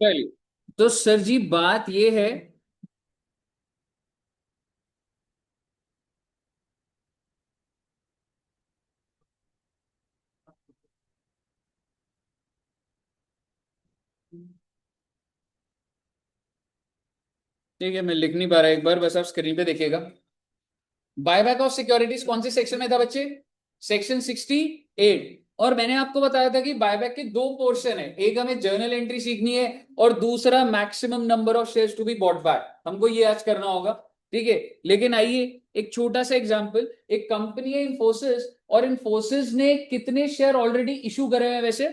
चलिए, तो सर जी बात ये है। ठीक है, मैं लिख नहीं पा रहा, एक बार बस आप स्क्रीन पे देखिएगा। बायबैक ऑफ सिक्योरिटीज कौन से सेक्शन में था बच्चे? सेक्शन 68। और मैंने आपको बताया था कि बायबैक के दो पोर्शन है, एक हमें जर्नल एंट्री सीखनी है और दूसरा maximum number of shares to be bought back, हमको ये आज करना होगा। ठीक है, लेकिन आइए एक छोटा सा एग्जांपल। एक कंपनी है इन्फोसिस, और इन्फोसिस ने कितने शेयर ऑलरेडी इशू करे हैं वैसे?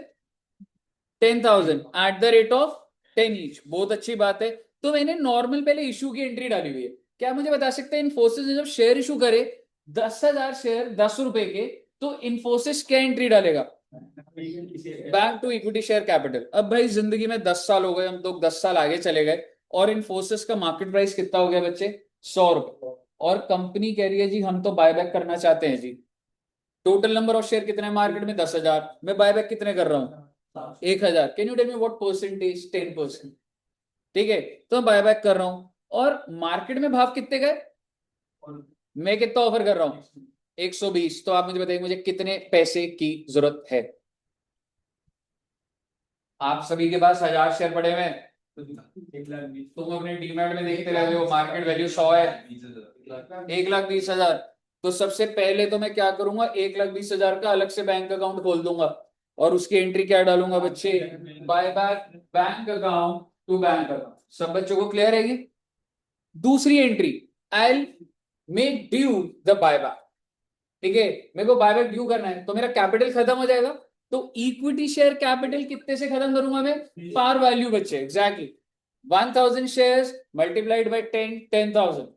10,000 at the rate of 10 each. बहुत अच्छी बात है। तो मैंने नॉर्मल पहले इशू की एंट्री डाली हुई है। क्या मुझे बता सकते हैं इन्फोसिस ने जब शेयर इशू करे 10,000 शेयर 10 रुपए के, तो इन्फोसिस क्या एंट्री डालेगा? Bank to equity share capital. अब भाई जिंदगी में 10 साल हो गए, हम तो 10 साल आगे चले गए, और इन्फोसिस का मार्केट प्राइस कितना हो गया बच्चे? 100 रुपए। और कंपनी कह रही है जी हम तो बायबैक करना चाहते हैं जी। टोटल नंबर ऑफ शेयर कितने मार्केट में? 10,000। मैं बायबैक कितने कर रहा हूँ? 1,000। Can you tell me what percentage? 10%। ठीक है, तो मैं बायबैक कर रहा हूं, और मार्केट में भाव कितने गए? मैं कितना ऑफर कर रहा हूं? 120। तो आप मुझे बताइए मुझे कितने पैसे की जरूरत है? आप सभी के पास 1,000 शेयर पड़े हुए हैं। तुम अपने डीमैट में देखते रहते हो मार्केट वैल्यू 100 है। 1,20,000। तो सबसे पहले तो मैं क्या करूंगा, 1,20,000 का अलग से बैंक अकाउंट खोल दूंगा, और उसकी एंट्री क्या डालूंगा बच्चे? Buy back bank account to bank account. सब बच्चों को क्लियर है? दूसरी entry, I make due the buyback. ठीक है, मेरे को बायबैक ड्यू करना है, तो मेरा कैपिटल खत्म हो जाएगा। तो इक्विटी शेयर कैपिटल कितने से खत्म करूंगा मैं? पार वैल्यू बच्चे, एग्जैक्टली 1,000 शेयर्स मल्टीप्लाइड बाई 10,000।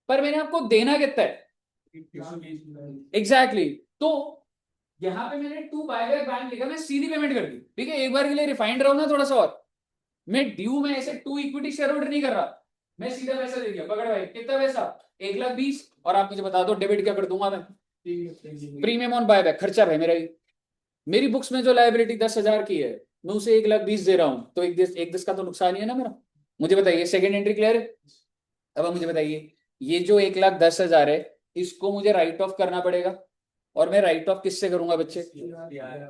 पर मैंने आपको देना कितना है? Exactly exactly. तो यहां पे मैंने टू बायबैक बैंक लिखा, मैं सीधी पेमेंट कर दी। ठीक है, एक बार के लिए रिफाइंड रहो ना थोड़ा सा और। मैं ड्यू में ऐसे टू इक्विटी शेयर होल्डर नहीं कर रहा, मैं सीधा पैसा दे दिया। पकड़ भाई, कितना पैसा? 1,20,000। और आप मुझे बता दो डेबिट क्या कर दूंगा मैं? प्रीमियम ऑन बायबैक, खर्चा भाई मेरा ही। मेरी बुक्स में जो लाइबिलिटी 10,000 की है, मैं उसे 1,20,000 दे रहा हूं, तो एक दस का तो नुकसान ही है ना मेरा। मुझे बताइए सेकंड एंट्री क्लियर है? अब आप मुझे बताइए, ये जो 1,10,000 है, इसको मुझे राइट ऑफ करना पड़ेगा। और मैं राइट ऑफ किससे करूंगा बच्चे?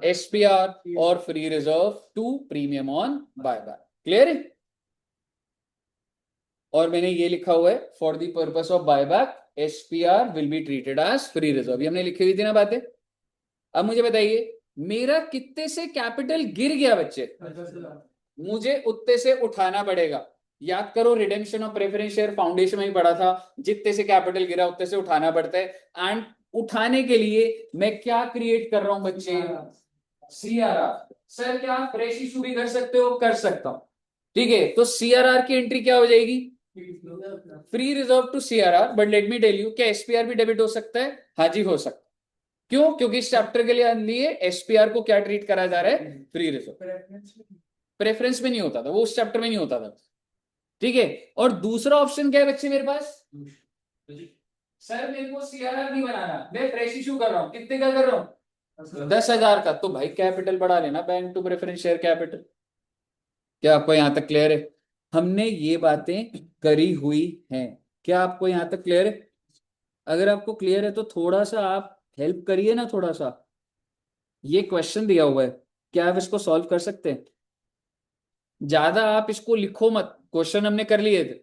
एसपीआर और free reserve to premium on buyback. Clear है? और मैंने ये लिखा हुआ है for the purpose of buyback SPR will be treated as free reserve. ये हमने लिखी हुई थी ना बातें। अब मुझे बताइए मेरा कितने से कैपिटल गिर गया बच्चे? मुझे उतने से उठाना पड़ेगा। याद करो redemption of preference share foundation में ही पढ़ा था, जितने से कैपिटल गिरा उतने से उठाना पड़ता है। एंड उठाने के लिए मैं क्या क्रिएट कर रहा हूं बच्चे? सीआरआर। सर क्या आप फ्रेश इशू भी कर सकते हो? कर सकता हूं। ठीक है, तो सीआरआर की एंट्री क्या हो जाएगी? Free reserve to CRR. But let me tell you, क्या एसपीआर भी डेबिट हो सकता है? हाँ जी, हो सकता है। क्यों? क्योंकि इस चैप्टर के लिए एसपीआर को क्या ट्रीट करा जा रहा है? Free reserve. प्रेफरेंस में नहीं होता था वो, उस चैप्टर में नहीं होता था। ठीक है, और दूसरा ऑप्शन क्या है बच्चे मेरे पास? सर मेरे को सीआरआर नहीं बनाना, मैं फ्रेश इशू कर रहा हूं। कितने का कर रहा हूं? 10,000 का। तो भाई कैपिटल बढ़ा लेना, bank to preference share capital. क्या आपको यहां तक क्लियर है? हमने ये बातें करी हुई हैं। क्या आपको यहां तक क्लियर है? अगर आपको क्लियर है तो थोड़ा सा आप हेल्प करिए ना, थोड़ा सा। ये क्वेश्चन दिया हुआ है, क्या आप इसको सॉल्व कर सकते हैं? ज्यादा आप इसको लिखो मत, क्वेश्चन हमने कर लिए थे।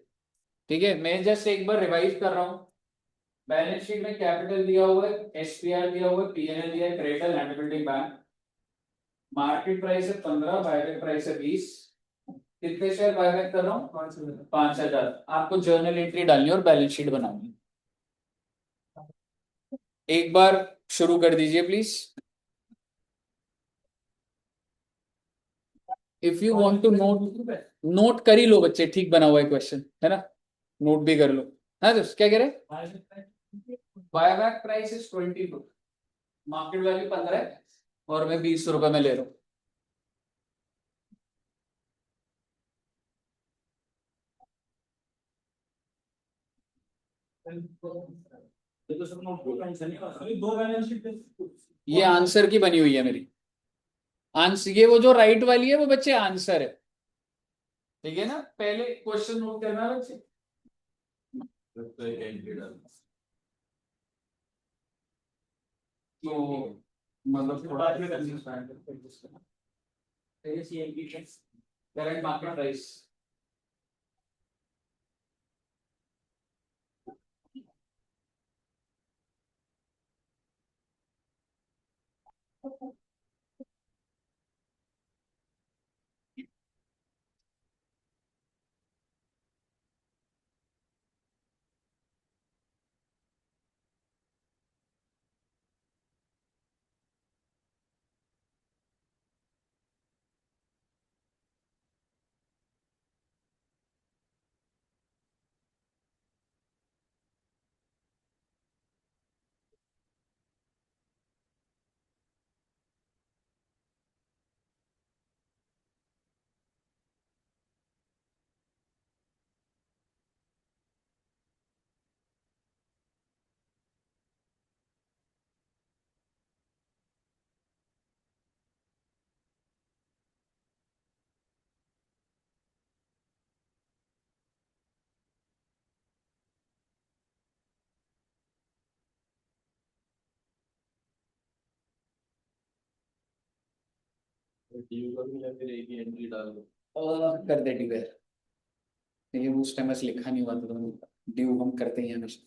ठीक है, मैं जस्ट एक बार रिवाइज कर रहा हूँ। बैलेंस शीट में कैपिटल दिया हुआ है, एसपीआर दिया हुआ है, पीएनएल दिया है, credit land building bank. Market price है 15, बायबैक प्राइस है 20। कितने शेयर बायबैक कर रहा हूँ? 5,000। आपको जर्नल एंट्री डालनी है और बैलेंस शीट बनानी है। एक बार शुरू कर दीजिए please. If you want to note, note कर ही लो बच्चे, ठीक बना हुआ है क्वेश्चन है ना, नोट भी कर लो। हाँ दोस्त, क्या कह रहे? Buyback price is 22, market value 15 है, और मैं 20 रुपए में ले रहा हूँ। ये आंसर की बनी हुई है मेरी। आंसर ये वो जो राइट वाली है वो बच्चे आंसर है। ठीक है ना, पहले क्वेश्चन नोट करना बच्चे। तो मतलब थोड़ा करंट मार्केट प्राइस कर दे डिवेयर। ये उस टाइम ऐसे लिखा नहीं हुआ था, तो ड्यू हम करते ही हैं हमेशा।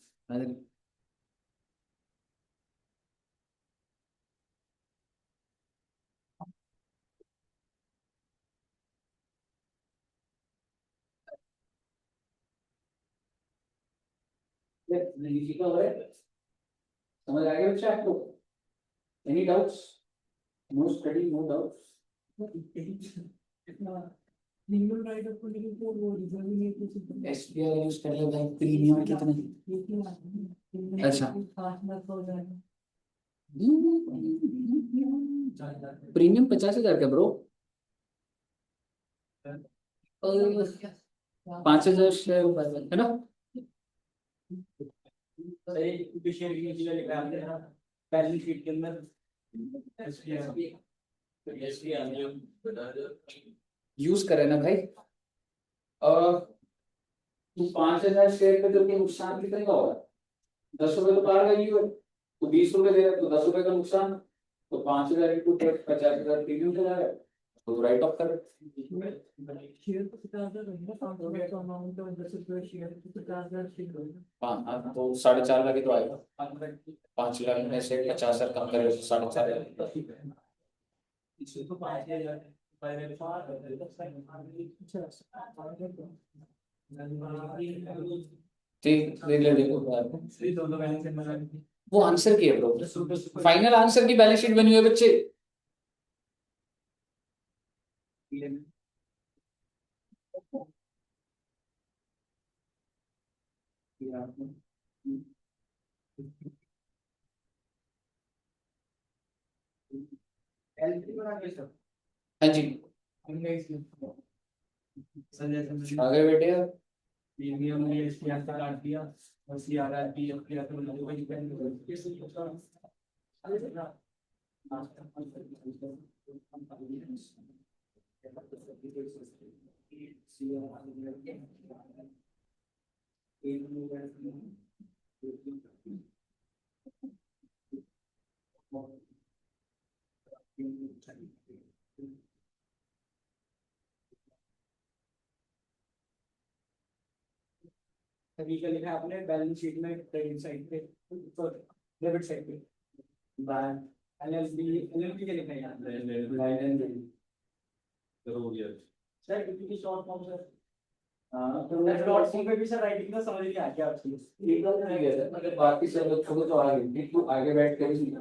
समझ आ गया बच्चा आपको? Any doubts? No study, no doubts. SPR use कर ले भाई, प्रीमियम कितने? अच्छा, प्रीमियम 50,000 का ब्रो। 5,000 शेयर है ना? बैलेंस शीट के अंदर यूज करे ना भाई। तू 5,000 शेयर पे तेरे को नुकसान कितने का होगा? 10 रुपए तो पार वैल्यू है, तो 20 रुपए दे रहा है, तो 10 रुपए का नुकसान। तो 5,000 इंटू 50,000 प्रीमियम चला गया, तो राइट ऑफ कर। हाँ हाँ, तो 4.5 लाख ही तो आएगा। 5 लाख में से 50,000 कम करे तो 4.5 लाख। ठीक, देख ले, देखो वो आंसर की है ब्रो, फाइनल आंसर की बैलेंस शीट बनी हुई है बच्चे। हाँ जी, आगे बेटे अब। प्रीमियम ने इसके अंदर काट दिया और सीआरआरपी अपने तभी का लिखा है आपने बैलेंस शीट में क्रेडिट साइड पे, डेबिट साइड पे एलएलबी एलएलबी के लिखा है यहाँ हो गया सर, कितनी शॉर्ट फॉर्म सर। हाँ तो मैं डॉट सी पे भी सर राइटिंग का समझ नहीं आ गया आपकी। ठीक है सर, मतलब बाकी सब बच्चों को तो आगे ठीक, तो आगे बैठ कर ही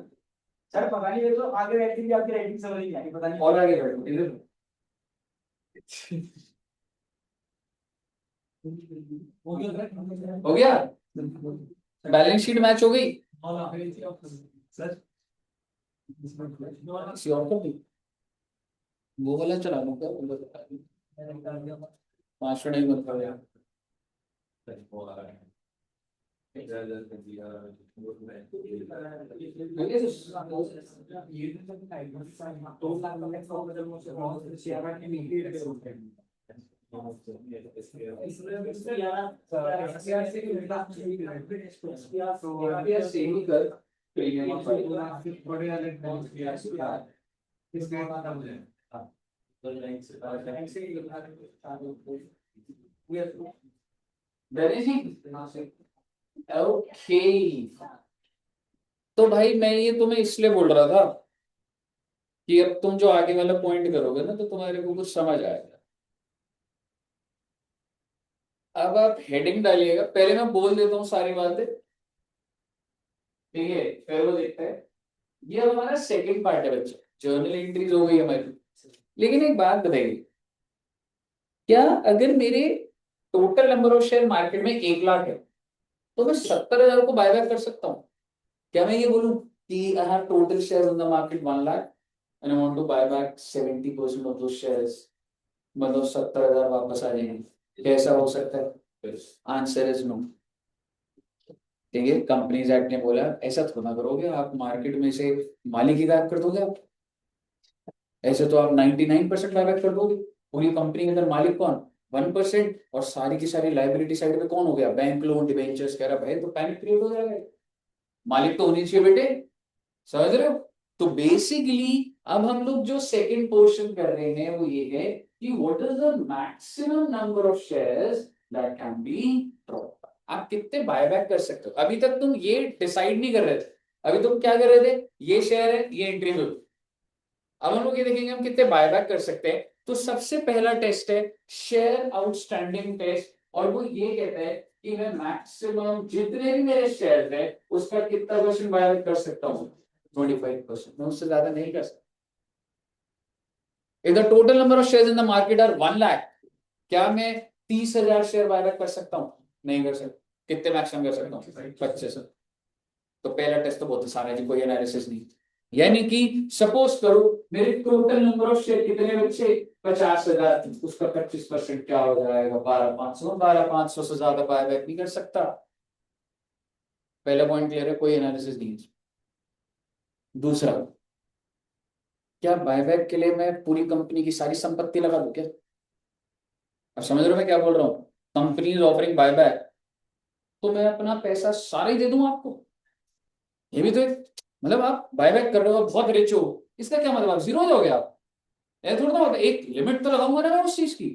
सर पता नहीं, तो आगे बैठ के भी आपकी राइटिंग समझ नहीं आ रही, पता नहीं। और आगे बैठो इधर। हो गया, बैलेंस शीट मैच हो गई सर। किसी और को भी वो वाला चला लो क्या? 5 मिनट नहीं बन पाया। ओके, तो भाई मैं ये तुम्हें इसलिए बोल रहा था कि अब तुम जो आगे वाला पॉइंट करोगे ना तो तुम्हारे को कुछ समझ आएगा। अब आप हेडिंग डालिएगा, पहले मैं बोल देता हूँ सारी बातें, ठीक है, फिर वो देखते हैं। ये अब हमारा सेकंड पार्ट है बच्चों, जर्नल एंट्रीज हो गई हमारी। लेकिन एक बात बताइए, क्या अगर मेरे total number of share market में 1 लाख है तो मैं 70,000 को बायबैक कर सकता हूँ? क्या मैं ये बोलूं कि I have total share in the market 1 lakh and I want to buy back 70% of those shares, मतलब 70,000 वापस आ जाएंगे? कैसा हो सकता है? Answer is no. ठीक है, कंपनीज एक्ट ने बोला ऐसा थोड़ा करोगे आप, मार्केट में से मालिक ही गायब कर दोगे आप। ऐसे तो आप 99% बायबैक कर दोगे। पूरी कंपनी के अंदर मालिक कौन? 1%। और सारी की सारी लाइबिलिटी साइड पे कौन हो गया? बैंक लोन डिबेंचर्स कह रहा भाई, तो पैनिक क्रिएट हो जाएगा। मालिक तो होनी चाहिए बेटे, समझ रहे हो? तो बेसिकली अब हम लोग जो सेकंड पोर्शन कर रहे हैं वो ये है कि what is the maximum number of shares that can be drop. आप कितने बायबैक कर सकते हो? अभी तक तुम ये डिसाइड नहीं कर रहे थे, अभी तुम क्या कर रहे थे? ये शेयर है, ये एंट्री दो। अब हम लोग ये देखेंगे हम कितने बायबैक कर सकते हैं। तो सबसे पहला टेस्ट है शेयर आउटस्टैंडिंग टेस्ट, और वो ये कहता है कि मैं मैक्सिमम जितने भी मेरे शेयर है उसका कितना परसेंट बायबैक कर सकता हूँ? 25%। मैं उससे ज्यादा नहीं कर सकता। If the total number of share in the market are 1 lakh, क्या मैं 30,000 शेयर बायबैक कर सकता हूँ? नहीं कर सकता। कितने मैक्सिमम कर सकता हूँ? 25। तो पहला टेस्ट तो बहुत आसान है जी, कोई एनालिसिस नहीं। यानी कि सपोज करो मेरे टोटल नंबर ऑफ शेयर कितने बच्चे? 50,000, उसका 25% क्या हो जाएगा? 12,500। 12,500 से ज्यादा बायबैक नहीं कर सकता। पहला पॉइंट क्लियर है, कोई एनालिसिस नहीं है। दूसरा, क्या बायबैक के लिए मैं पूरी कंपनी की सारी संपत्ति लगा दूं क्या? अब समझ रहे हो मैं क्या बोल रहा हूँ? कंपनी इज ऑफरिंग बायबैक, तो मैं अपना पैसा सारा ही दे दूं आपको? ये भी तो एक, मतलब आप बायबैक कर रहे हो, बहुत रिच हो, इसका क्या मतलब आप जीरो हो जाओगे आप? ऐसा थोड़ा ना होता है, एक लिमिट तो लगाऊंगा ना मैं उस चीज की।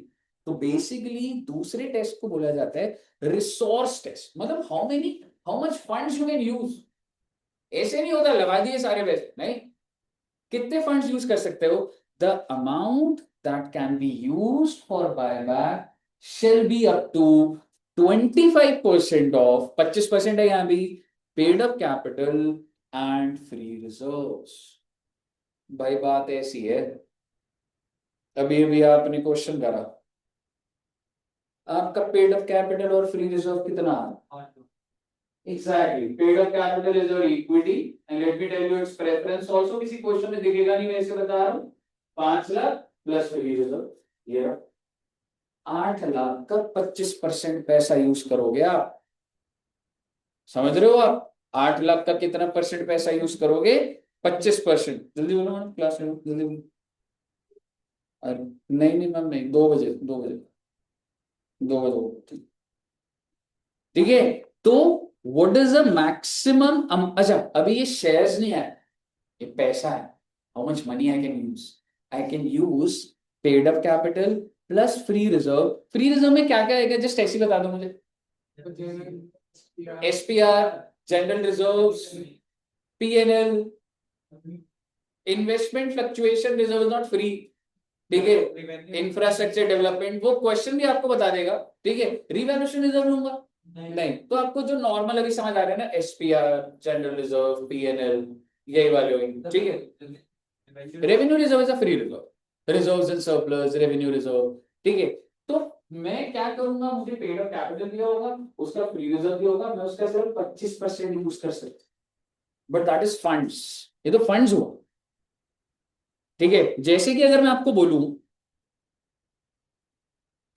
तो बेसिकली दूसरे टेस्ट को बोला जाता है रिसोर्स टेस्ट, मतलब how much funds you can use. ऐसे नहीं होता लगा दिए सारे पैसे, नहीं। कितने फंड्स यूज कर सकते हो? The amount that can be use for buyback shall be up to 25% of, 25% है यहां भी, paid up capital and free reserves. भाई बात ऐसी है, अभी अभी आपने क्वेश्चन करा, आपका पेड अप कैपिटल और फ्री रिजर्व कितना है? Exactly, paid up capital is your equity and let me tell you it's preference also, किसी क्वेश्चन में दिखेगा नहीं, मैं इसे बता रहा हूं। 5 लाख प्लस फ्री रिजर्व, ये 8 लाख का 25% पैसा यूज करोगे आप। समझ रहे हो आप? 8 लाख का कितना परसेंट पैसा यूज करोगे? 25%। जल्दी बोलो मैडम, क्लास में जल्दी बोलो। अरे नहीं नहीं मैम, नहीं, 2 बजे, 2 बजे, 2 बजे। ठीक है, तो व्हाट इज द मैक्सिमम? अच्छा अभी ये शेयर्स नहीं है, ये पैसा है। How much money I can use? I can use paid up capital plus free reserve. Free reserve में क्या क्या आएगा, जस्ट ऐसे ही बता दो मुझे। SPR, general reserve, PNL, investment fluctuation reserve not free. ठीक है, इंफ्रास्ट्रक्चर डेवलपमेंट, वो क्वेश्चन भी आपको बता देगा। ठीक है, रिवैल्यूएशन रिजर्व लूंगा नहीं, तो आपको जो नॉर्मल अभी समझ आ रहा है ना, एसपीआर, जनरल रिजर्व, पीएनएल, यही वाले होंगे। ठीक है, revenue reserve is a free reserve, reserves and surplus, revenue reserve. ठीक है, तो मैं क्या करूंगा, मुझे पेड अप कैपिटल दिया होगा, उसका फ्री रिजर्व भी होगा, मैं उसका सिर्फ 25% यूज कर सकता, बट दैट इज फंड्स। ये तो फंड्स हुआ। ठीक है, जैसे कि अगर मैं आपको बोलूं,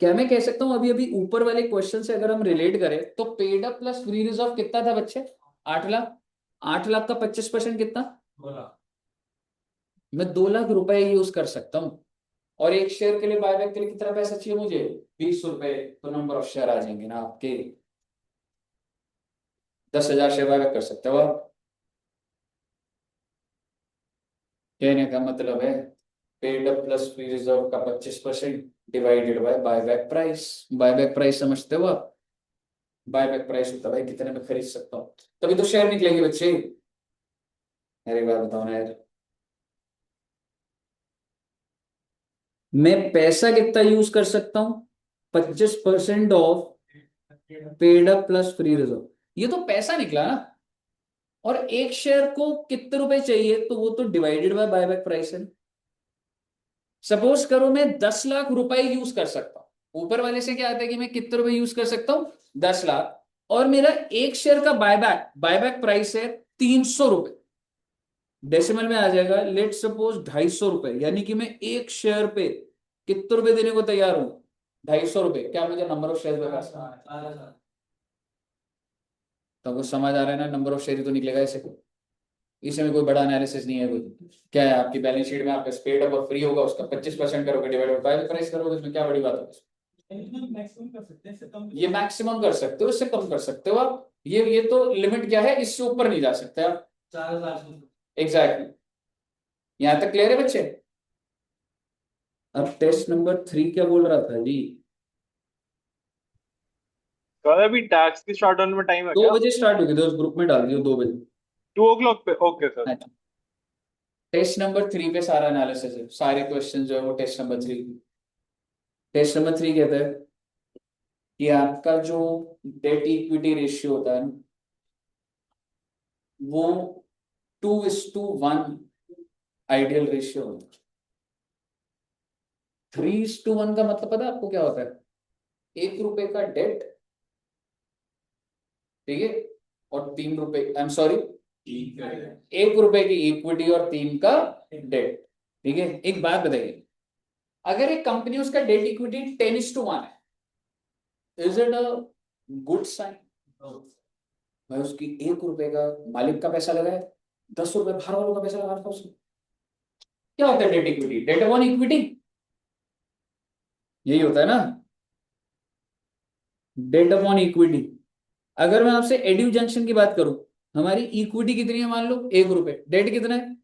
क्या मैं कह सकता हूं अभी अभी ऊपर वाले क्वेश्चन से अगर हम रिलेट करें तो paid up plus free reserve कितना था बच्चे? 8 लाख। 8 लाख का 25% कितना? 2 लाख। मैं 2 लाख रुपए यूज कर सकता हूं। और एक शेयर के लिए बायबैक के लिए कितना पैसा चाहिए मुझे, 20 रुपए। तो नंबर ऑफ शेयर आ जाएंगे ना आपके 10,000 शेयर बायबैक कर सकते हो आप। कहने का मतलब है paid up plus free reserve का 25% divided by buyback price. Buyback price समझते हो आप? बायबैक प्राइस होता है भाई कितने में खरीद सकता हूँ, तभी तो शेयर निकलेंगे बच्चे। अरे बात बताओ ना यार, मैं पैसा कितना यूज कर सकता हूँ, 25% of paid up plus free reserve, ये तो पैसा निकला ना। और एक शेयर को कितने रुपए चाहिए, तो वो तो डिवाइडेड बाय बायबैक प्राइस है। सपोज करो मैं 10 लाख रुपए यूज कर सकता हूं, ऊपर वाले से क्या आता है कि मैं कितने रुपए यूज कर सकता हूं, 10 लाख, और मेरा एक शेयर का बायबैक बायबैक प्राइस है 300 रुपए। डेसिमल में आ जाएगा, लेट सपोज 250 रुपए, यानी कि मैं एक शेयर पे कितने रुपए देने को तैयार हूं, 250 रुपए। क्या मुझे नंबर ऑफ शेयर बता, तो कुछ समझ आ रहा है ना, नंबर ऑफ शेयर तो निकलेगा इसे। इसमें कोई बड़ा एनालिसिस नहीं है कोई। क्या है आपकी बैलेंस शीट में आपका पेड अप और फ्री होगा, उसका 25% करोगे डिवाइड बाय प्राइस करोगे, इसमें क्या बड़ी बात होगी। मैक्सिमम कर सकते हैं, इससे कम ये मैक्सिमम कर सकते हो, इससे कम कर सकते हो आप। ये तो लिमिट क्या है, इससे ऊपर नहीं जा सकते आप। 4,000। एग्जैक्टली। यहां तक क्लियर है बच्चे? अब टेस्ट नंबर 3 क्या बोल रहा था जी? कल अभी टैक्स की स्टार्ट होने में टाइम है 2 क्या? बजे स्टार्ट होगी, तो उस ग्रुप में डाल दियो 2 बजे। 2 o'clock पे, ओके सर। अच्छा, टेस्ट नंबर 3 पे सारा एनालिसिस है, सारे क्वेश्चन जो है वो टेस्ट नंबर 3। टेस्ट नंबर 3 कहता है कि आपका जो डेट इक्विटी रेशियो होता है ना, वो 2:1 आइडियल रेशियो होता है। 3:1 का मतलब पता है आपको क्या होता है, 1 रुपए का डेट, ठीक है, और 3 रुपए, आई एम सॉरी, 1 रुपए की इक्विटी और 3 का डेट। ठीक है, एक बात बताइए, अगर एक कंपनी उसका डेट इक्विटी 10:1 है, is it a good sign? भाई उसकी 1 रुपए का मालिक का पैसा लगा है, 10 रुपए बाहर वालों का पैसा लगा था उसने। क्या होता है debt equity, debt upon equity, यही होता है ना, डेट अपॉन इक्विटी। अगर मैं आपसे एड्यू जंक्शन की बात करूं, हमारी इक्विटी कितनी है मान लो 1 रुपए, डेट कितना है?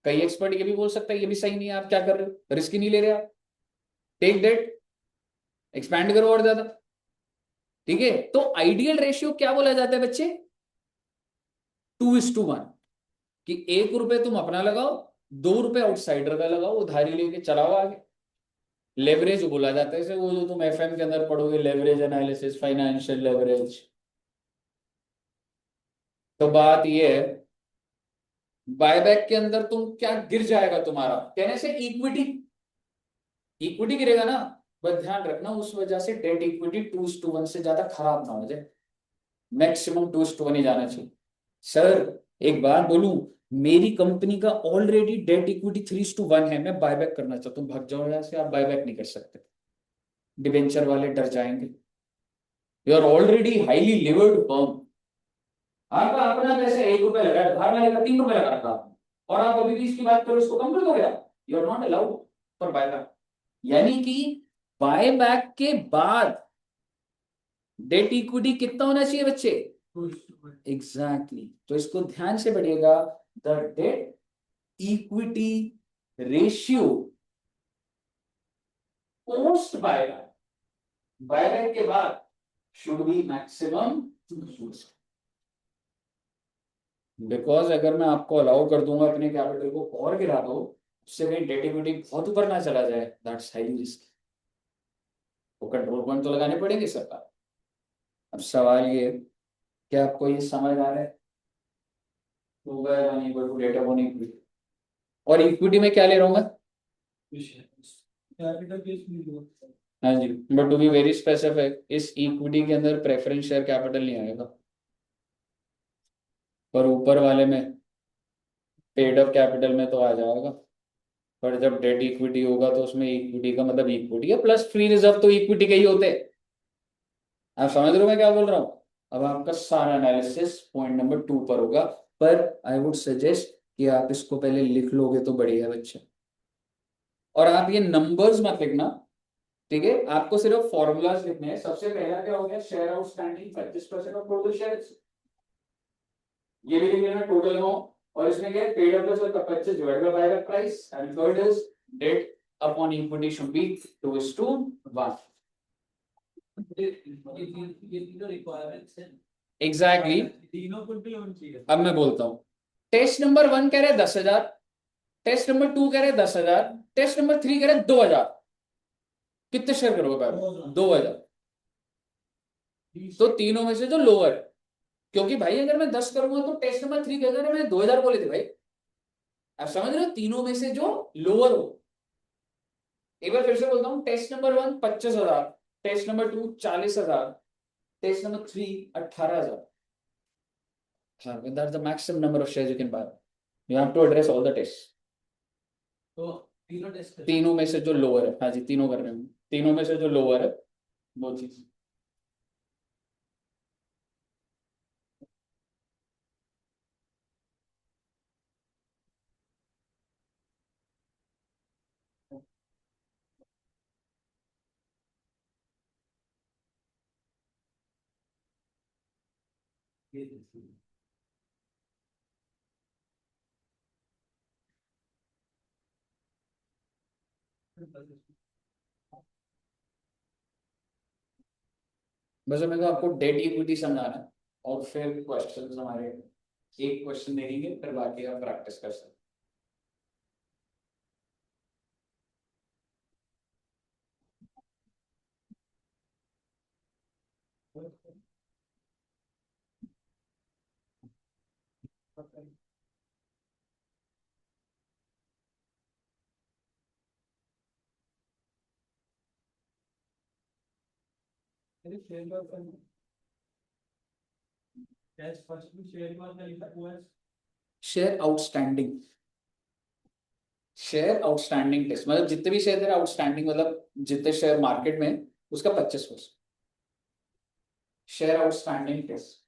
कई एक्सपर्ट ये भी बोल सकता है ये भी सही नहीं है, आप क्या कर रहे हो, रिस्क ही नहीं ले रहे आप, टेक डेट, एक्सपैंड करो और ज्यादा। ठीक है, तो आइडियल रेशियो क्या बोला जाता है बच्चे, 2:1, कि 1 रुपए तुम अपना लगाओ, 2 रुपए आउटसाइडर का लगाओ, उधारी लेके चलाओ आगे। लेवरेज बोला जाता है इसे, वो जो तुम एफएम के अंदर पढ़ोगे, लेवरेज एनालिसिस, फाइनेंशियल लेवरेज। तो बात ये है, बायबैक के अंदर तुम क्या गिर जाएगा तुम्हारा, कहने से इक्विटी, इक्विटी गिरेगा ना। बस ध्यान रखना उस वजह से डेट इक्विटी 2:1 से ज्यादा खराब ना हो जाए, मैक्सिमम 2:1 ही जाना चाहिए। सर एक बात बोलूं, मेरी कंपनी का ऑलरेडी डेट इक्विटी 3:1 है, मैं बायबैक करना चाहता हूं, भाग जाओ यहाँ से, आप बायबैक नहीं कर सकते, डिबेंचर वाले डर जाएंगे। You are already highly levered firm, आपका अपना पैसे 1 रुपए लगा है, बाहर वाले का 3 रुपए लगा था, और आप अभी भी इसकी बात करो, इसको कम कर दोगे आप, you are not allowed for buyback. यानी कि बायबैक के बाद डेट इक्विटी कितना होना चाहिए बच्चे, एग्जैक्टली तो इसको ध्यान से पढ़िएगा, the date equity ratio post buyback, buyback के बाद शुड बी मैक्सिमम। बिकॉज अगर मैं आपको अलाउ कर दूंगा अपने कैपिटल को और गिरा दो, उससे कहीं डेट इक्विटी बहुत ऊपर ना चला जाए, दैट्स हाईली रिस्क। वो कंट्रोल पॉइंट तो लगाने पड़ेंगे सरकार। अब सवाल ये, क्या आपको ये समझ आ रहा है, डेटा ऑन इक्विटी, और इक्विटी में क्या ले रहा हूँ मैं, हाँ जी, but to be very specific, इस इक्विटी के अंदर प्रेफरेंस शेयर कैपिटल नहीं आएगा, पर ऊपर वाले में पेड अप कैपिटल में तो आ जाएगा। पर जब डेट इक्विटी होगा तो उसमें इक्विटी का मतलब इक्विटी है प्लस फ्री रिजर्व, तो इक्विटी के ही होते हैं। आप समझ रहे हो मैं क्या बोल रहा हूँ? अब आपका सारा एनालिसिस पॉइंट नंबर 2 पर होगा, पर आई वुड सजेस्ट कि आप इसको पहले लिख लोगे तो बढ़िया है बच्चे। और आप ये नंबर्स मत लिखना, ठीक है, आपको सिर्फ फॉर्मूलाज लिखने हैं। सबसे पहला क्या हो गया, share outstanding 25% of total shares, ये भी लिख लेना टोटल अमाउंट। और इसमें क्या है, paid up plus 25 divided by buyback price, and third is debt upon equity should be 2:1। ये तीनों रिक्वायरमेंट्स हैं। एग्जैक्टली। तीनों को भी होनी चाहिए। अब मैं बोलता हूँ, टेस्ट नंबर 1 कह रहे 10,000, टेस्ट नंबर 2 कह रहे 10,000, टेस्ट नंबर 3 कह रहे 2,000। कितने शेयर करोगे भाई? 2,000। तो तीनों में से जो लोअर, क्योंकि भाई अगर मैं 10 करूंगा तो टेस्ट नंबर 3 कहते हैं मैंने 2,000 बोले थे भाई। आप समझ रहे हो, तीनों में से जो लोअर हो। एक बार फिर से बोलता हूँ, test number 1 25,000, test number 2 40,000, test number 3 18,000। हाँ, that's the maximum number of shares you can buy. You have to address all the tests. तो तीनों टेस्ट कर। तीनों में से जो लोअर है, हाँ जी तीनों कर रहे हैं, तीनों में से जो लोअर है वो चीज। ये देखिए। बस मेरे को आपको डेट इक्विटी समझाना है, और फिर क्वेश्चन हमारे एक क्वेश्चन देंगे, फिर बाकी आप प्रैक्टिस कर सकते अरे शेयर मार्केट टेस्ट फर्स्ट में शेयर मार्केट लिखा हुआ है। Share outstanding, share outstanding test मतलब जितने भी शेयर तेरे आउटस्टैंडिंग, मतलब जितने शेयर मार्केट में हैं, उसका 25%। Share outstanding test.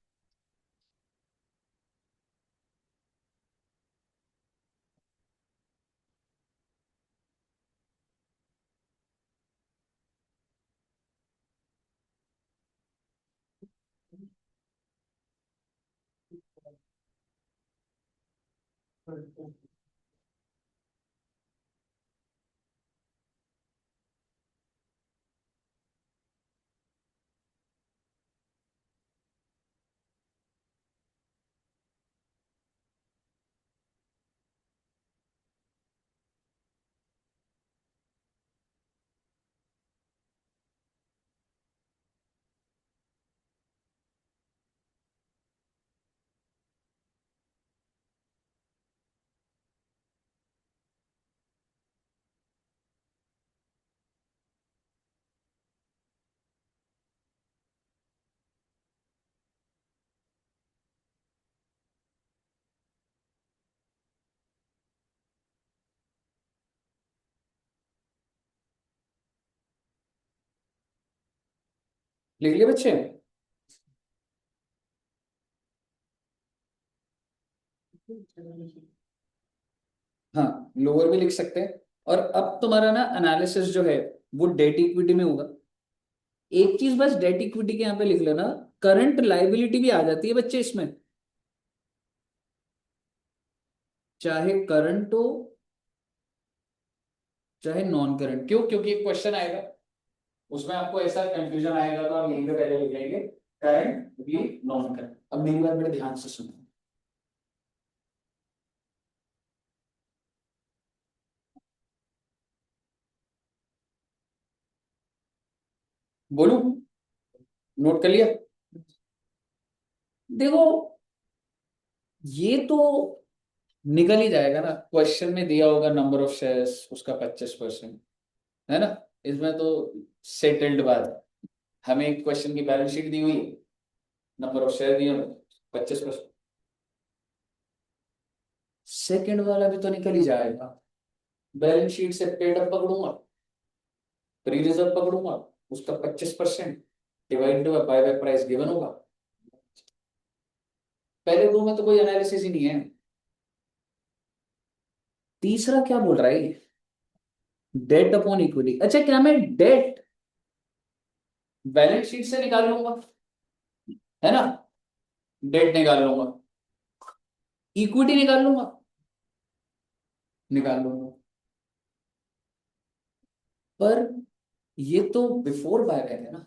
लिख लिए बच्चे? हाँ, लोअर भी लिख सकते हैं। और अब तुम्हारा ना एनालिसिस जो है वो डेट इक्विटी में होगा। एक चीज बस डेट इक्विटी के यहाँ पे लिख लेना, करंट लाइबिलिटी भी आ जाती है बच्चे इसमें, चाहे करंट हो चाहे नॉन करंट। क्यों? क्योंकि एक क्वेश्चन आएगा उसमें आपको ऐसा कंफ्यूजन आएगा, तो आप यहीं पे पहले लिख लेंगे करंट भी नॉन करंट। अब मेरी बात बड़े ध्यान से सुनो, बोलू? नोट कर लिया? देखो, ये तो निकल ही जाएगा ना, क्वेश्चन में दिया होगा नंबर ऑफ शेयर्स, उसका 25%, है ना। इसमें तो सेटल्ड बात है। हमें एक क्वेश्चन की बैलेंस शीट दी हुई है, नंबर ऑफ शेयर दिए 25%। सेकंड वाला भी तो निकल ही जाएगा। बैलेंस शीट से पेड अप पकड़ूंगा, प्री रिजर्व पकड़ूंगा, उसका 25% divided by buyback price given होगा। पहले दो में तो कोई एनालिसिस ही नहीं है। तीसरा क्या बोल रहा है ये? Debt upon equity. अच्छा, क्या मैं डेट बैलेंस शीट से निकाल लूंगा, है ना? डेट निकाल लूंगा, इक्विटी निकाल लूंगा, निकाल लूंगा। पर ये तो बिफोर बायबैक है ना,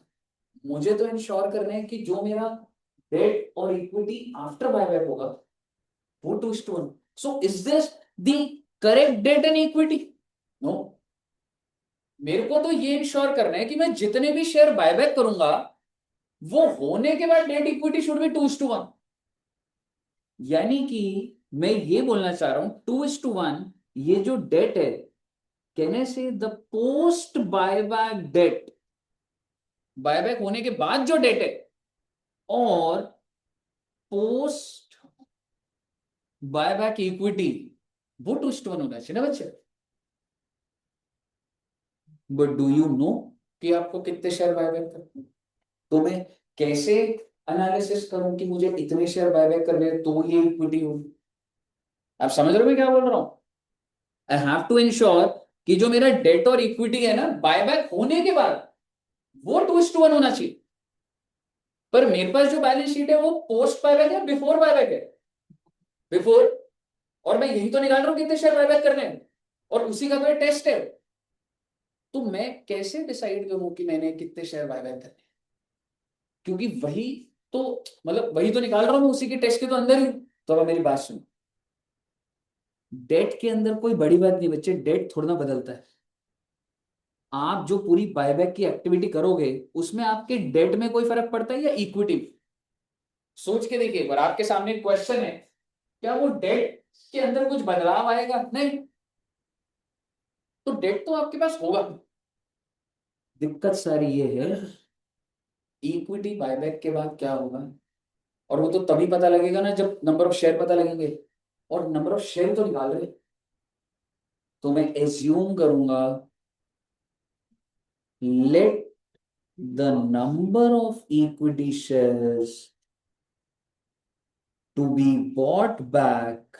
मुझे तो इंश्योर करना है कि जो मेरा डेट और इक्विटी आफ्टर बायबैक होगा वो 2:1। So is this the correct debt and equity? No. मेरे को तो ये इंश्योर करना है कि मैं जितने भी शेयर बायबैक करूंगा वो होने के बाद डेट इक्विटी शुड बी 2:1। यानी कि मैं ये बोलना चाह रहा हूं 2:1, ये जो डेट है, कहने से the post buyback debt, buyback होने के बाद जो डेट है, और पोस्ट बायबैक इक्विटी, वो 2:1 होना चाहिए ना बच्चे। बट डू यू नो कि आपको कितने शेयर बायबैक करने हैं? तो मैं कैसे एनालिसिस करूं कि मुझे इतने शेयर बायबैक करने हैं तो ये इक्विटी होगी? आप समझ रहे हो मैं क्या बोल रहा हूं? आई हैव टू इंश्योर कि जो मेरा डेट और इक्विटी है ना बायबैक होने के बाद, वो 2:1 होना चाहिए। पर मेरे पास जो बैलेंस शीट है वो पोस्ट बायबैक है, बिफोर बायबैक है? बिफोर। और मैं यही तो निकाल रहा हूं कितने शेयर बायबैक करने हैं, और उसी का तो टेस्ट है। तो मैं कैसे डिसाइड करूं कि मैंने कितने शेयर बायबैक करने हैं? क्योंकि वही तो, मतलब वही तो निकाल रहा हूं मैं, उसी के टेस्ट के तो अंदर ही। तो अब मेरी बात सुनो, डेट के अंदर कोई बड़ी बात नहीं बच्चे, डेट थोड़ा ना बदलता है। आप जो पूरी बायबैक की एक्टिविटी करोगे उसमें आपके डेट में कोई फर्क पड़ता है या इक्विटी में? सोच के देखिए एक बार, आपके सामने क्वेश्चन है, क्या वो डेट के अंदर कुछ बदलाव आएगा? नहीं। तो डेट तो आपके पास होगा। दिक्कत सारी ये है, इक्विटी बायबैक के बाद क्या होगा? और वो तो तभी पता लगेगा ना जब नंबर ऑफ शेयर पता लगेंगे, और नंबर ऑफ शेयर तो निकाल रहे। तो मैं एज्यूम करूंगा, let the number of equity shares to be bought back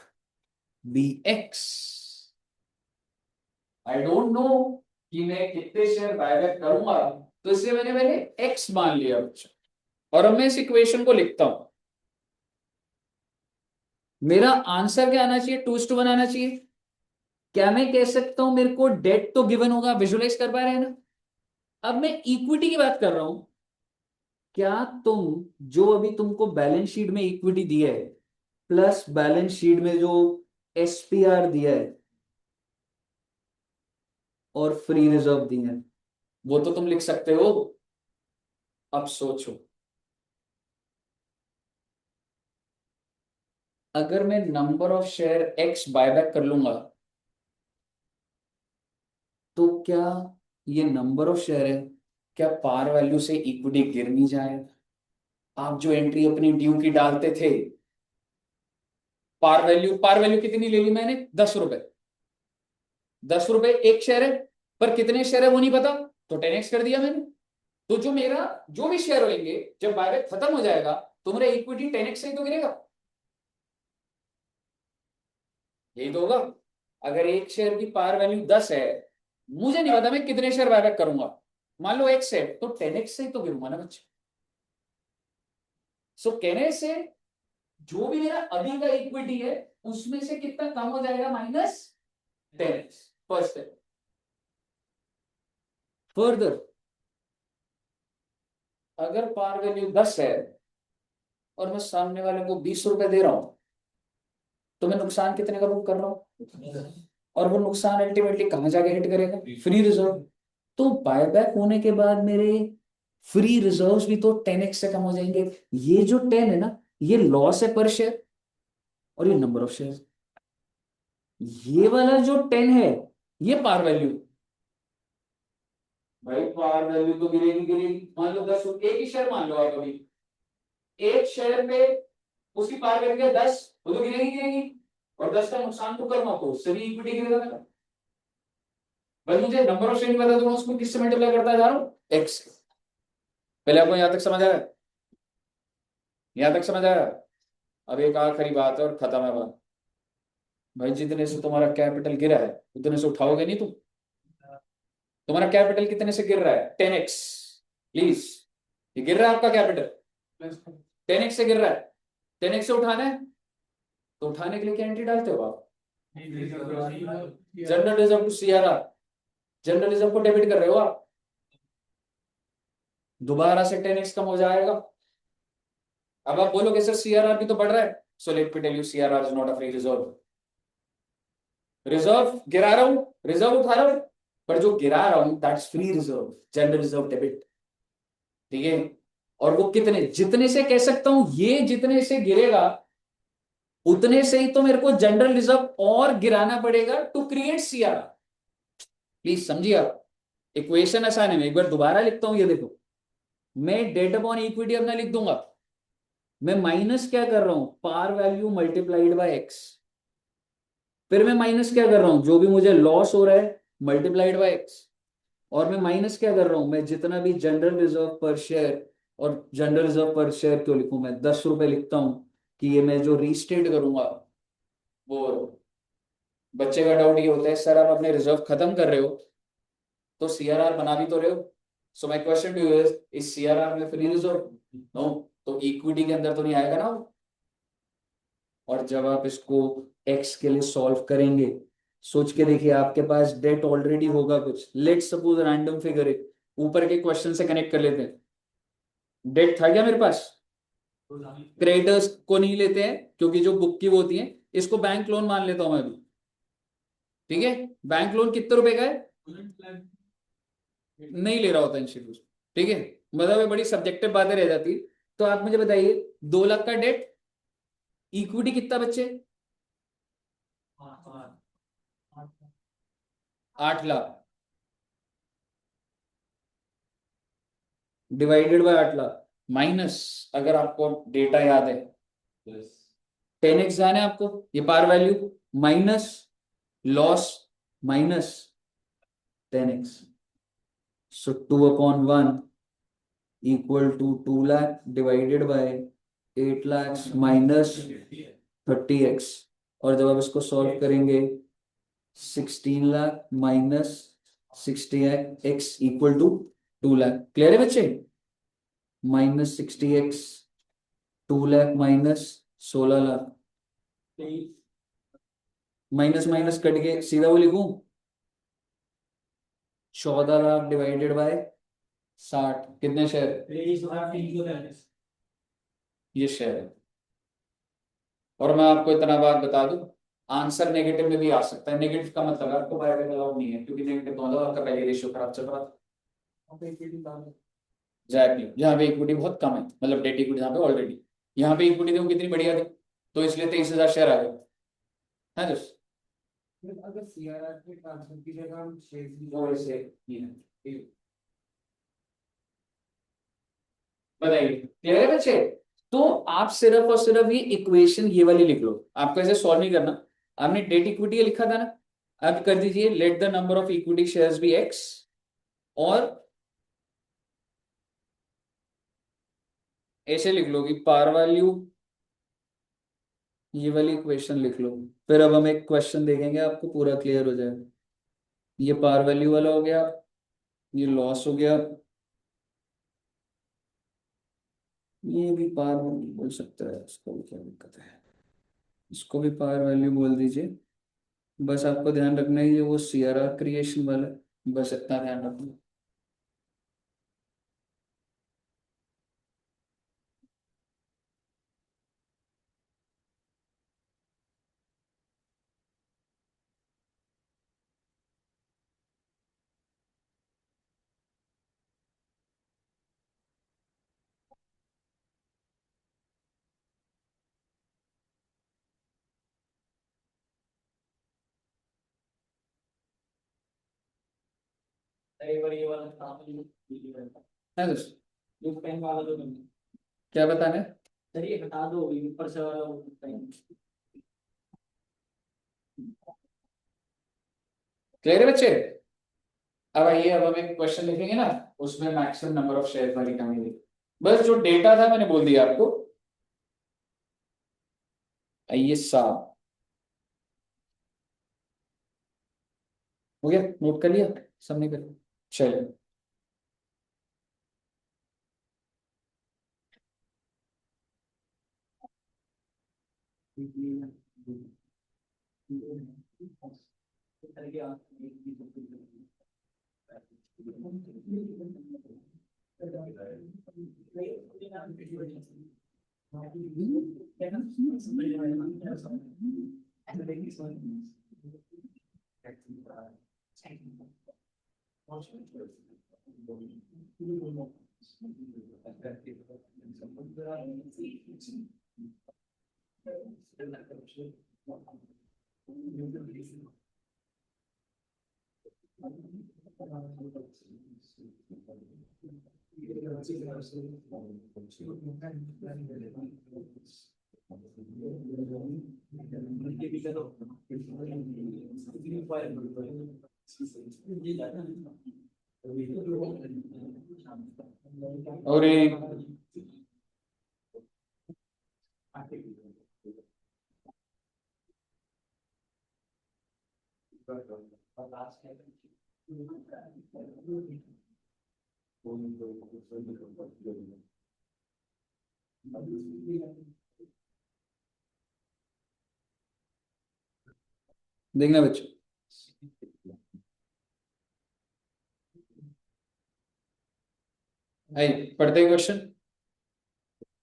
be X. I don't know कि मैं कितने शेयर बायबैक करूंगा, तो इसलिए मैंने एक्स मान लिया बच्चा। और अब मैं इस इक्वेशन को लिखता हूं। मेरा आंसर क्या आना चाहिए? 2:1 आना चाहिए। क्या मैं कह सकता हूं मेरे को डेट तो गिवन होगा, विजुलाइज कर पा रहे हैं ना? अब मैं इक्विटी की बात कर रहा हूं। क्या तुम, जो अभी तुमको बैलेंस शीट में इक्विटी दिया है प्लस बैलेंस शीट में जो एसपीआर दिया है और फ्री रिजर्व दिया है, वो तो तुम लिख सकते हो। अब सोचो, अगर मैं number of share x buyback कर लूंगा, तो क्या ये नंबर ऑफ शेयर है, क्या पार वैल्यू से इक्विटी गिर नहीं जाएगा? आप जो एंट्री अपनी ड्यू की डालते थे, पार वैल्यू कितनी ले ली मैंने? 10 रुपए। 10 रुपए एक शेयर है, पर कितने शेयर है वो नहीं पता, तो 10x कर दिया मैंने। तो जो मेरा, जो भी शेयर होंगे जब बायबैक खत्म हो जाएगा, तो मेरा इक्विटी 10x से ही तो गिरेगा। यही तो होगा। अगर एक शेयर की पार वैल्यू 10 है, मुझे नहीं पता मैं कितने शेयर बायबैक करूंगा, मान लो x है, तो 10x से ही तो गिरूंगा ना बच्चे। सो कहने से जो भी मेरा अभी का इक्विटी है उसमें से कितना कम हो जाएगा? -10x। First step. फर्दर, अगर पार वैल्यू 10 है और मैं सामने वाले को 20 रुपए दे रहा हूं, तो मैं नुकसान कितने का बुक कर रहा हूं? और वो नुकसान अल्टीमेटली कहां जाके हिट करेगा? Free reserve. तो बायबैक होने के बाद मेरे फ्री रिजर्व्स भी तो 10x से कम हो जाएंगे। ये जो 10 है ना, ये लॉस है पर शेयर, और ये नंबर ऑफ शेयर। ये वाला जो 10 है, ये पार वैल्यू। भाई पार वैल्यू तो गिरेगी गिरेगी। मान लो 10, एक ही शेयर मान लो आप अभी, एक शेयर पे उसकी पार वैल्यू है 10, वो तो गिरेगी गिरेगी। और 10 का नुकसान तो करूंगा तो उससे भी इक्विटी गिरेगा मेरा। भाई मुझे नंबर ऑफ शेयर बता, दूंगा उसको किससे मल्टीप्लाई करता जा रहा हूँ? एक्स। पहले आपको यहां तक समझ आया? यहां तक समझ आया? अब एक आखिरी बात है और खत्म है बात। भाई जितने से तुम्हारा कैपिटल गिरा है उतने से उठाओगे नहीं तुम? तुम्हारा कैपिटल कितने से गिर रहा है? 10x। प्लीज, ये गिर रहा है आपका कैपिटल 10x से गिर रहा है। 10x से उठाना है तो उठाने के लिए क्या एंट्री डालते हो आप? General reserve to CRR. General reserve को डेबिट कर रहे हो आप, दोबारा से 10x कम हो जाएगा। अब आप बोलोगे सर सीआरआर भी तो बढ़ रहा है, so let me tell you CRR is not a free reserve. Reserve गिरा रहा हूं, रिजर्व उठा रहा हूं, पर जो गिरा रहा हूं that's free reserve, general reserve debit. ठीक है, और वो कितने, जितने से कह सकता हूं, ये जितने से गिरेगा उतने से ही तो मेरे को जनरल रिजर्व और गिराना पड़ेगा टू क्रिएट सीआरआर। प्लीज समझिए आप, इक्वेशन आसान है, मैं एक बार दोबारा लिखता हूं, ये देखो, मैं डेट अपॉन इक्विटी अपना लिख दूंगा, मैं माइनस क्या कर रहा हूं, par value multiplied by X, फिर मैं माइनस क्या कर रहा हूं, जो भी मुझे लॉस हो रहा है मल्टीप्लाइड बाय एक्स, और मैं माइनस क्या कर रहा हूं, मैं जितना भी जनरल रिजर्व पर शेयर, और जनरल रिजर्व पर शेयर क्यों लिखूं, मैं 10 रुपए लिखता हूं कि ये मैं जो रीस्टेट करूंगा वो, बच्चे का डाउट ये होता है सर आप अपने रिजर्व खत्म कर रहे हो तो सीआरआर बना भी तो रहे हो, so my question to you is CRR में फ्री रिजर्व? नो, तो इक्विटी के अंदर तो नहीं आएगा ना वो। और जब आप इसको एक्स के लिए सॉल्व करेंगे, सोच के देखिए, आपके पास डेट ऑलरेडी होगा कुछ, लेट सपोज रैंडम फिगर है, ऊपर के क्वेश्चन से कनेक्ट कर लेते हैं, डेट था क्या मेरे पास, क्रेडिटर्स को नहीं लेते हैं क्योंकि जो बुक की वो होती है, इसको बैंक लोन मान लेता हूं मैं अभी। ठीक है, बैंक लोन कितने रुपए का है, नहीं ले रहा होता इंस्टीट्यूट। ठीक है, मतलब ये बड़ी सब्जेक्टिव बातें रह जाती है। तो आप मुझे बताइए 2 लाख का डेट, इक्विटी कितना बच्चे, 8 lakh, divided by 8 lakh, minus, अगर आपको डेटा याद है 10x जाना है आपको, ये par value, minus loss, minus 10x, so 2/1 equal to 2 lakh divided by 8 lakh minus 30x, और जब आप इसको सॉल्व करेंगे 16 lakh minus 60x equal to 2 lakh. Clear है बच्चे, -60x, 2 lakh minus 16 lakh, minus minus cut के सीधा वो लिखूं, 14 लाख डिवाइडेड बाय 60, कितने शेयर, ये शेयर है। और मैं आपको इतना बात बता दूं, आंसर नेगेटिव में भी आ सकता है, नेगेटिव का मतलब आपको बायबैक अलाउड नहीं है, क्योंकि नेगेटिव तो मतलब आपका पहले रेशियो खराब चल रहा था। एग्जैक्टली, जहाँ पे इक्विटी बहुत कम है, मतलब डेट इक्विटी जहाँ पे ऑलरेडी, यहाँ पे इक्विटी देखो कितनी बढ़िया थी, तो इसलिए 23,000 शेयर आ गए है दोस्त। अगर सीआरआर के ट्रांसफर की जगह हम शेयर वो ऐसे ये है, ठीक है। बताइए क्लियर है बच्चे? तो आप सिर्फ और सिर्फ ये इक्वेशन ये वाली लिख लो, आपको ऐसे सॉल्व नहीं करना। आपने डेट इक्विटी लिखा था ना, अब कर दीजिए let the number of equity shares be X, और ऐसे लिख लो कि पार वैल्यू, ये वाली इक्वेशन लिख लो। फिर अब हम एक क्वेश्चन देखेंगे, आपको पूरा क्लियर हो जाएगा। ये पार वैल्यू वाला हो गया, ये लॉस हो गया, ये भी पार वैल्यू बोल सकता है, इसको भी क्या दिक्कत है, इसको भी पार वैल्यू बोल दीजिए। बस आपको ध्यान रखना है ये वो सीआरआर क्रिएशन वाला, बस इतना ध्यान रखना। है दोस्त, क्या बताना है? चलिए हटा दो ऊपर से वाला क्लियर है बच्चे? अब आइए, अब हम एक क्वेश्चन लिखेंगे ना, उसमें मैक्सिमम नंबर ऑफ शेयर वाली कहानी लिखी। बस जो डेटा था मैंने बोल दिया आपको। आइए साहब, हो गया, नोट कर लिया सबने कर लिया? चलो और देखना बच्चों, आई पढ़ते क्वेश्चन।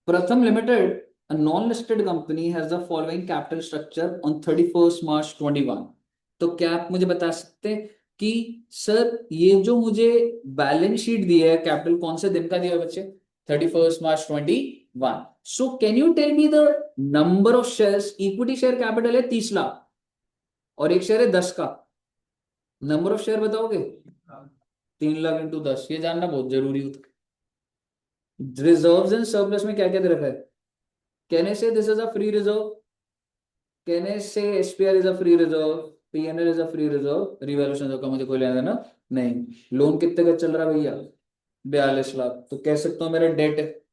प्रथम limited, a non-listed company has the following capital structure on 31st March 21। तो क्या आप मुझे बता सकते हैं कि सर ये जो मुझे बैलेंस शीट दिया है कैपिटल कौन से दिन का दिया है बच्चे? 31st March 21। So can you tell me the number of shares? Equity share capital है 30 लाख और एक शेयर है 10 का। नंबर ऑफ शेयर बताओगे? 3 लाख इंटू 10, ये जानना बहुत जरूरी होता है। रिजर्व्स एंड सरप्लस में क्या क्या दे रखा है? Can I say this is a free reserve? Can I say SPR is a free reserve? PNL is a free reserve? Revaluation का मुझे कोई लेना देना नहीं। लोन कितने का चल रहा है भैया? 42 लाख। तो कह सकता हूं मेरा debt,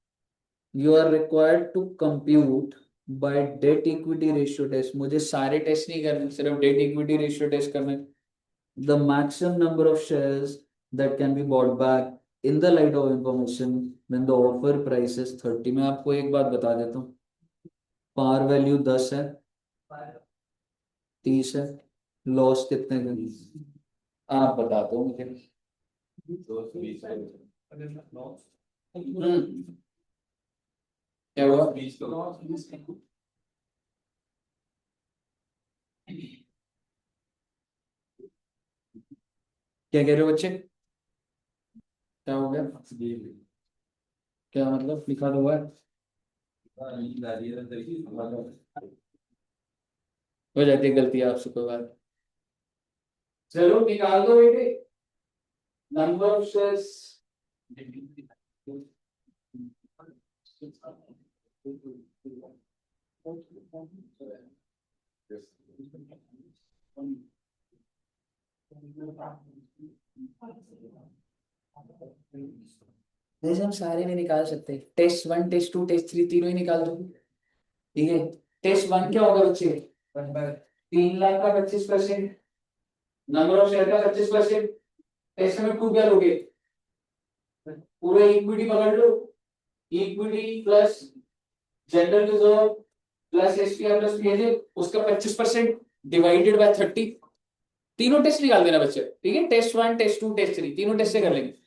you are required to compute by debt equity ratio test. मुझे सारे टेस्ट नहीं करने, सिर्फ डेट इक्विटी रेशियो टेस्ट करना है। The maximum number of shares that can be bought back in the light of information when the offer price is 30। मैं आपको एक बात बता देता हूँ, पार वैल्यू 10 है, 30 है, लॉस कितने का आप बता दो मुझे। क्या हुआ? क्या कह रहे हो बच्चे? क्या हो गया? क्या मतलब लिखा तो हुआ है? हो जाती है गलती आपसे, कोई बात। चलो निकाल दो बेटे नंबर ऑफ शेयर्स। वैसे हम सारे नहीं निकाल सकते, टेस्ट 1 टेस्ट 2 टेस्ट 3 तीनों ही निकाल दो। ठीक है, टेस्ट 1 क्या होगा बच्चे? 3 लाख का 25%, नंबर ऑफ शेयर का 25%। टेस्ट में 2 क्या लोगे? पूरा इक्विटी पकड़ लो, equity plus general reserve plus SPR plus PAJ, उसका 25% डिवाइडेड बाय 30। तीनों टेस्ट निकाल देना बच्चे। ठीक है, टेस्ट 1 टेस्ट 2 टेस्ट 3 तीनों टेस्ट से कर लेंगे।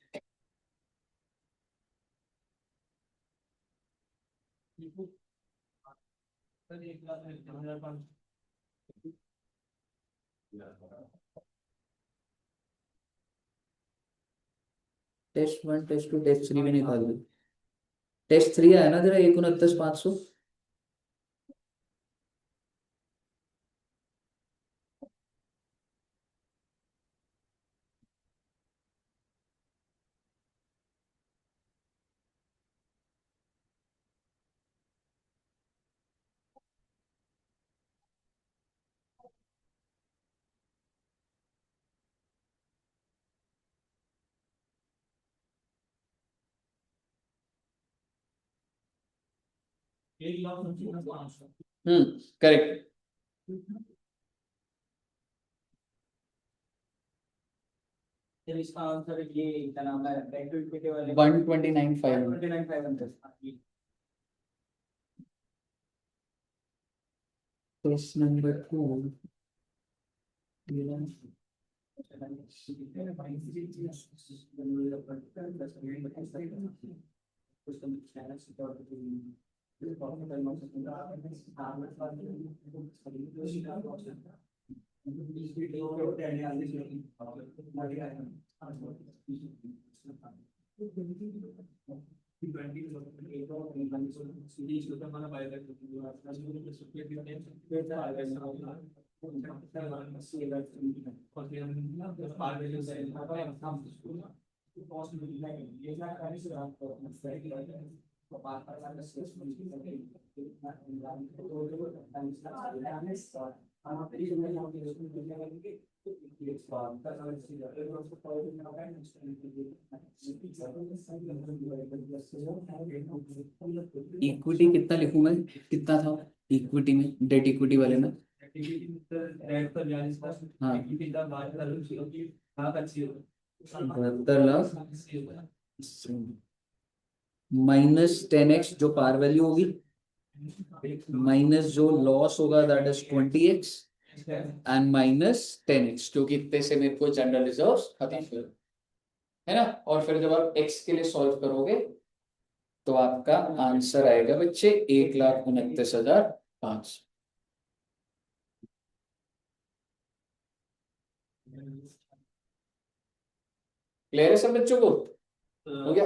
टेस्ट 1 टेस्ट 2 टेस्ट 3 भी निकाल दो। टेस्ट 3 आया ना तेरा 29,500। करेक्ट। फिर इसका आंसर ये क्या नाम है बैंक टू इक्विटी वाले 129,500 129,500 क्वेश्चन नंबर 2 इक्विटी कितना लिखूं मैं, कितना था इक्विटी में, डेट इक्विटी वाले में? हाँ 72 लाख माइनस 10x जो पार वैल्यू होगी, माइनस जो लॉस होगा that is 20x and minus 10x, क्योंकि इतने से मेरे को जनरल रिजर्व खत्म कर, है ना। और फिर जब आप x के लिए सॉल्व करोगे तो आपका आंसर आएगा बच्चे 1,29,500। क्लियर है सब बच्चों को? हो गया?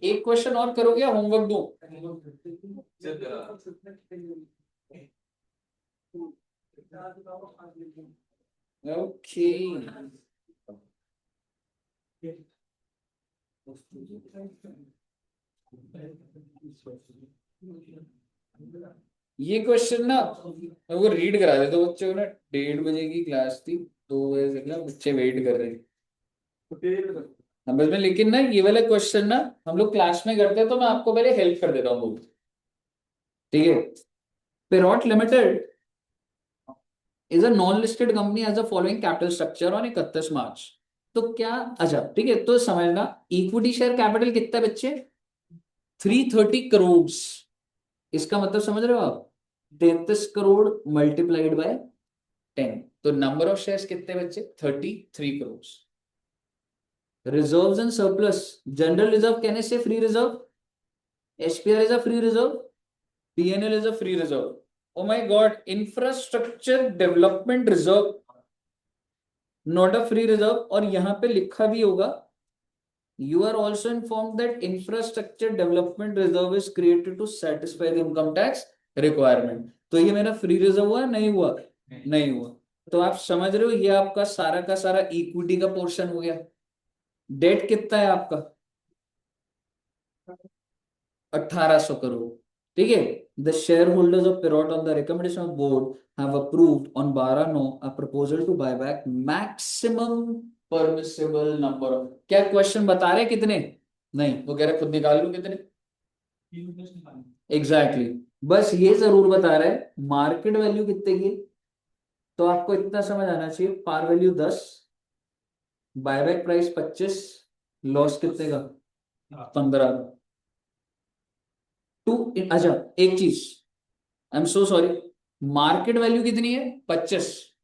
एक क्वेश्चन और करोगे या होमवर्क दो? ओके ये क्वेश्चन ना मैं वो रीड करा देता हूँ बच्चों को ना। 1:30 बजे की क्लास थी, 2 बजे तक ना बच्चे वेट कर रहे हैं नंबर में। लेकिन ना ये वाला क्वेश्चन ना हम लोग क्लास में करते हैं, तो मैं आपको पहले हेल्प कर देता हूँ, ठीक है। Parrot limited is a non listed company as a following capital structure on 31 March. तो क्या, अच्छा ठीक है, तो समझना इक्विटी शेयर कैपिटल कितना है बच्चे? 330 करोड़। इसका मतलब समझ रहे हो आप? 33 करोड़ मल्टीप्लाइड बाय 10, तो नंबर ऑफ शेयर्स कितने बच्चे? 33 crore. Reserves and surplus, general reserve कहने से free reserve, SPR is a free reserve, PNL is a free reserve. Oh my God, infrastructure development reserve not a free reserve. और यहां पे लिखा भी होगा, you are also informed that infrastructure development reserve is created to satisfy the income tax requirement। तो ये मेरा free reserve हुआ नहीं हुआ? नहीं हुआ। तो आप समझ रहे हो ये आपका सारा का सारा इक्विटी का पोर्शन हो गया। डेट कितना है आपका? 1,800 करोड़, ठीक है। The shareholders of Perot on the recommendation of board have approved on 12/9 a proposal to buy back maximum permissible number of. क्या क्वेश्चन बता रहे कितने? नहीं, वो कह रहे खुद निकाल लो कितने। एग्जैक्टली बस ये जरूर बता रहे मार्केट वैल्यू कितने की। तो आपको इतना समझ आना चाहिए, par value 10, buyback price 25, loss कितने का? 15। टू अच्छा एक चीज, I am so sorry, market value कितनी है? 25,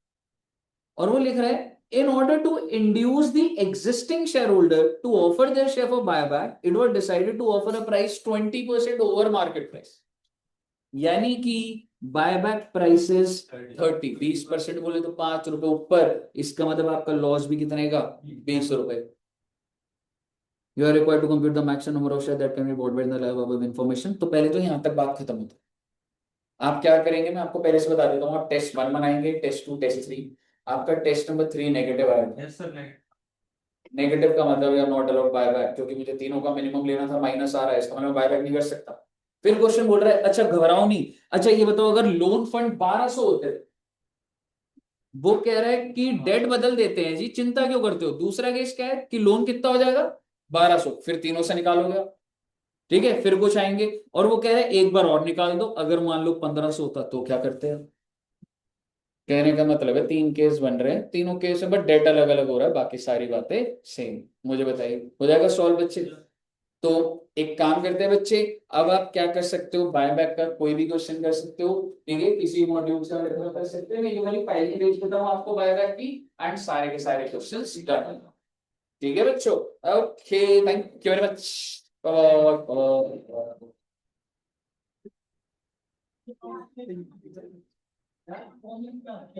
और वो लिख रहा है in order to induce the existing shareholder to offer their share for buyback, it was decided to offer a price 20% over market price। यानी कि बायबैक प्राइसेस 30, 20% बोले तो 5 रुपए ऊपर, इसका मतलब आपका लॉस भी कितने का, 20 रुपए। You are required to compute the maximum number of share that can be bought by the level of information. तो पहले तो यहां तक बात खत्म होती है। आप क्या करेंगे, मैं आपको पहले से बता देता हूँ, आप टेस्ट 1 बनाएंगे, टेस्ट 2, टेस्ट 3। आपका टेस्ट नंबर 3 नेगेटिव आएगा। Yes sir. नेगेटिव का मतलब या नॉट अलाउड बायबैक, क्योंकि मुझे तीनों का मिनिमम लेना था, माइनस आ रहा है, इसका मतलब बायबैक नहीं कर सकता। फिर क्वेश्चन बोल रहा है, अच्छा घबराओ नहीं, अच्छा ये बताओ अगर लोन फंड 1200 होते, वो कह रहा है कि डेट बदल देते हैं जी, चिंता क्यों करते हो। दूसरा केस क्या है कि लोन कितना हो जाएगा, 1200, फिर तीनों से निकालोगे, ठीक है। फिर कुछ आएंगे और वो कह रहे हैं एक बार और निकाल दो, अगर मान लो 1500 होता तो क्या करते हैं। कहने का मतलब है 3 केस बन रहे हैं, तीनों केस है बट डेट अलग अलग हो रहा है, बाकी सारी बातें सेम। मुझे बताइए हो जाएगा सॉल्व बच्चे। तो एक काम करते हैं बच्चे, अब आप क्या कर सकते हो, बायबैक का कोई भी क्वेश्चन कर सकते हो, ठीक है, किसी मॉड्यूल से रेफर कर सकते हैं। मैं ये वाली फाइल की भेज देता हूँ आपको बायबैक की, एंड सारे के सारे क्वेश्चंस डन। ठीक है बच्चों, okay, thank you very much.